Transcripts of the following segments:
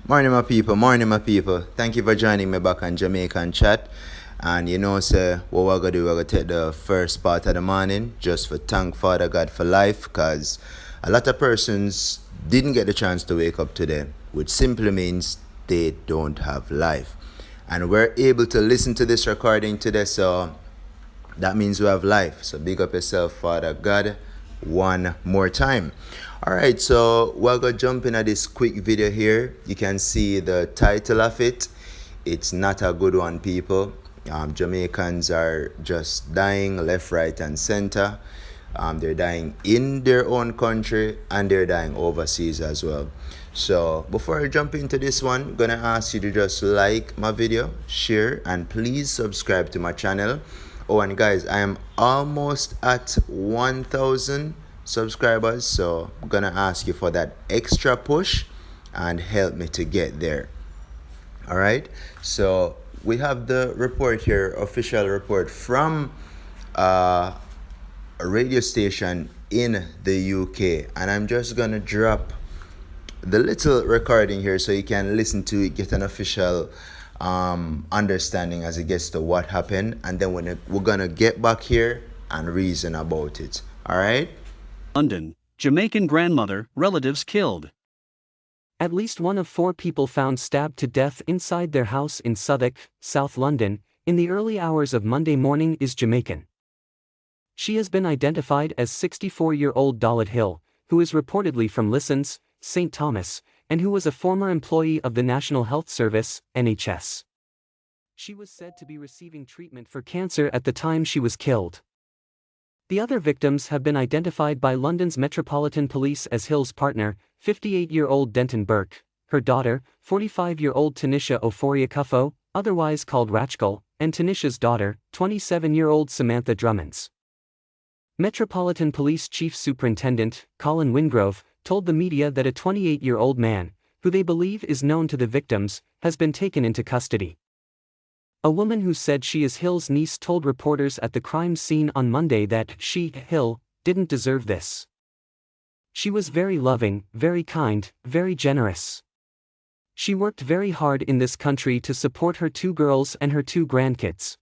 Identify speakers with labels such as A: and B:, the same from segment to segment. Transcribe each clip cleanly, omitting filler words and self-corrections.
A: Morning my people. Thank you for joining me back on Jamaican chat. And sir, what we're gonna do, we're gonna take the first part of the morning just for thank Father God for life, because a lot of persons didn't get the chance to wake up today, which simply means they don't have life. And we're able to listen to this recording today, so that means we have life. So big up yourself, Father God, one more time. All right, so we're gonna jump into this quick video here. You can see the title of it. It's not a good one, people. Jamaicans are just dying left, right, and center. They're dying in their own country and they're dying overseas as well. So before I jump into this one, I'm gonna ask you to just like my video, share, and please subscribe to my channel. Oh, and guys, I am almost at 1,000 subscribers, so I'm gonna ask you for that extra push and help me to get there. All right, so we have the report here, official report from a radio station in the UK, and I'm just gonna drop the little recording here so you can listen to it, get an official understanding as it gets to what happened, and then we're gonna get back here and reason about it. All right.
B: London, Jamaican grandmother, relatives killed.
C: At least one of 4 people found stabbed to death inside their house in Southwark, South London, in the early hours of Monday morning is Jamaican. She has been identified as 64-year-old Dalit Hill, who is reportedly from Lissons, St. Thomas, and who was a former employee of the National Health Service, NHS. She was said to be receiving treatment for cancer at the time she was killed. The other victims have been identified by London's Metropolitan Police as Hill's partner, 58-year-old Denton Burke, her daughter, 45-year-old Tanisha Oforiakufo, otherwise called Rachel, and Tanisha's daughter, 27-year-old Samantha Drummonds. Metropolitan Police Chief Superintendent, Colin Wingrove, told the media that a 28-year-old man, who they believe is known to the victims, has been taken into custody. A woman who said she is Hill's niece told reporters at the crime scene on Monday that she, Hill, didn't deserve this. She was very loving, very kind, very generous. She worked very hard in this country to support her 2 girls and her 2 grandkids.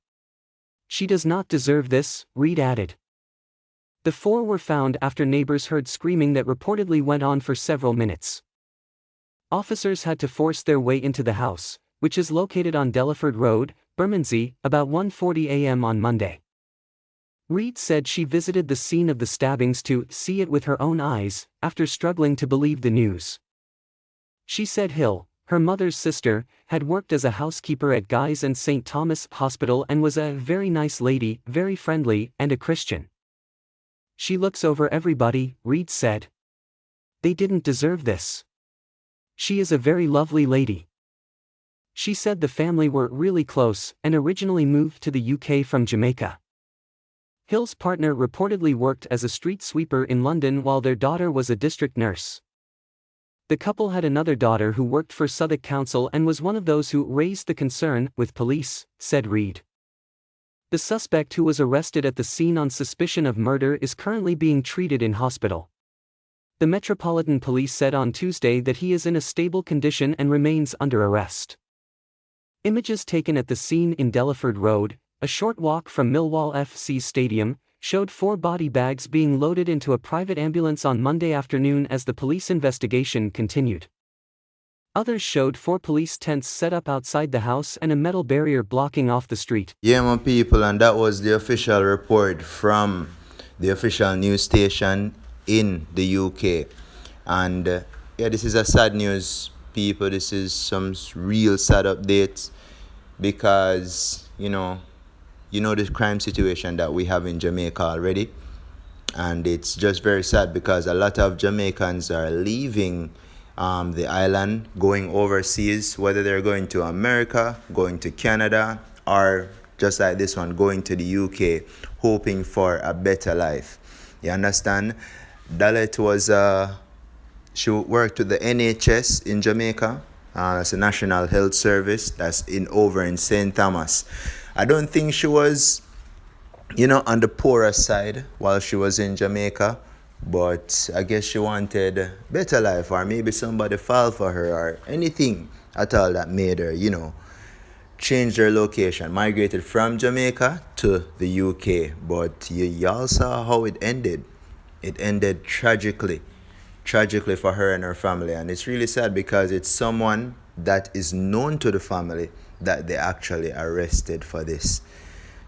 C: She does not deserve this, Reid added. The 4 were found after neighbors heard screaming that reportedly went on for several minutes. Officers had to force their way into the house, which is located on Delaford Road, Bermondsey, about 1:40 a.m. on Monday. Reid said she visited the scene of the stabbings to see it with her own eyes, after struggling to believe the news. She said Hill, her mother's sister, had worked as a housekeeper at Guy's and St. Thomas Hospital and was a very nice lady, very friendly, and a Christian. She looks over everybody, Reid said. They didn't deserve this. She is a very lovely lady. She said the family were really close and originally moved to the UK from Jamaica. Hill's partner reportedly worked as a street sweeper in London while their daughter was a district nurse. The couple had another daughter who worked for Southwark Council and was one of those who raised the concern with police, said Reid. The suspect who was arrested at the scene on suspicion of murder is currently being treated in hospital. The Metropolitan Police said on Tuesday that he is in a stable condition and remains under arrest. Images taken at the scene in Delaford Road, a short walk from Millwall FC's stadium, showed 4 body bags being loaded into a private ambulance on Monday afternoon as the police investigation continued. Others showed 4 police tents set up outside the house and a metal barrier blocking off the street.
A: Yeah, my people, and that was the official report from the official news station in the UK. And yeah, this is a sad news, people. This is some real sad updates, because you know the crime situation that we have in Jamaica already, and it's just very sad because a lot of Jamaicans are leaving the island, going overseas, whether they're going to America, going to Canada, or just like this one, going to the UK, hoping for a better life. You understand? Dalit was she worked with the NHS in Jamaica. It's a National Health Service that's over in St. Thomas. I don't think she was, on the poorer side while she was in Jamaica. but I guess she wanted better life, or maybe somebody fall for her, or anything at all that made her, change their location, migrated from Jamaica to the UK. But y'all saw how it ended. It ended tragically for her and her family. And it's really sad because it's someone that is known to the family that they actually arrested for this.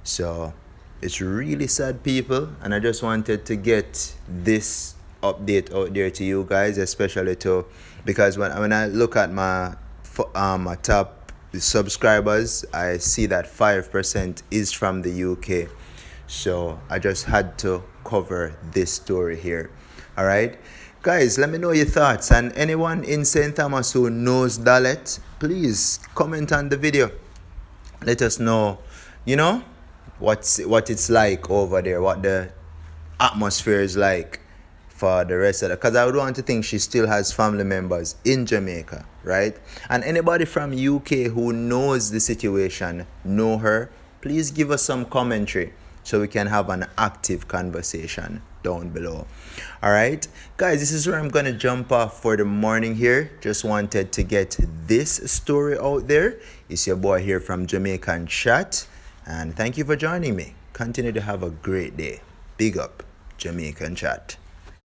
A: So it's really sad, people. And I just wanted to get this update out there to you guys, especially to because when I look at my top subscribers, I see that 5% is from the UK. So I just had to cover this story here. All right, guys, let me know your thoughts. And anyone in St. Thomas who knows Dalet, please comment on the video. Let us know, what it's like over there, what the atmosphere is like for the rest of the, because I would want to think she still has family members in Jamaica, right? And anybody from UK who knows the situation, know her, please give us some commentary so we can have an active conversation down below. All right, guys, this is where I'm gonna jump off for the morning here. Just wanted to get this story out there. It's your boy here from Jamaican Chat, and thank you for joining me. Continue to have a great day. Big up, Jamaican Chat.